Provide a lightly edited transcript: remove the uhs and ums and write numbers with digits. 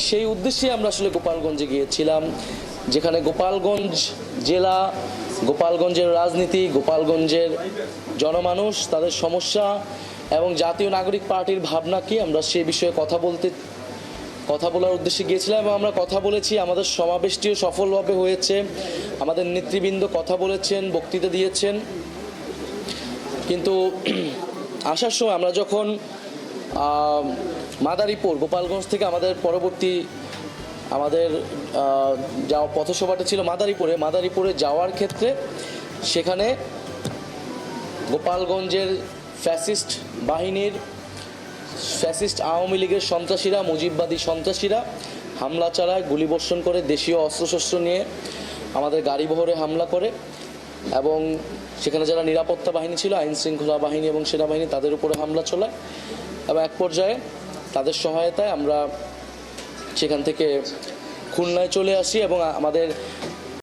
সেই উদ্দেশ্যে আমরা আসলে গোপালগঞ্জে গিয়েছিলাম, যেখানে গোপালগঞ্জ জেলা, গোপালগঞ্জের রাজনীতি, গোপালগঞ্জের জনমানুষ, তাদের সমস্যা এবং জাতীয় নাগরিক পার্টির ভাবনা কি, আমরা সে বিষয়ে কথা বলার উদ্দেশ্যে গিয়েছিলাম এবং আমরা কথা বলেছি। আমাদের সমাবেশটিও সফলভাবে হয়েছে, আমাদের নেতৃবৃন্দ কথা বলেছেন, বক্তৃতা দিয়েছেন। কিন্তু আসার সময় আমরা যখন মাদারীপুর, গোপালগঞ্জ থেকে আমাদের পরবর্তী যাওয়া পথসভাটা ছিল মাদারীপুরে যাওয়ার ক্ষেত্রে সেখানে গোপালগঞ্জের ফ্যাসিস্ট আওয়ামী লীগের সন্ত্রাসীরা, মুজিববাদী সন্ত্রাসীরা হামলা চালায়, গুলিবর্ষণ করে, দেশীয় অস্ত্রশস্ত্র নিয়ে আমাদের গাড়িবহরে হামলা করে এবং সেখানে যারা নিরাপত্তা বাহিনী ছিল, আইন শৃঙ্খলা বাহিনী এবং সেনাবাহিনী, তাদের উপরে হামলা চলায় এবং এক পর্যায়ে তাদের সহায়তায় আমরা সেখান থেকে খুলনায় চলে আসি এবং আমাদের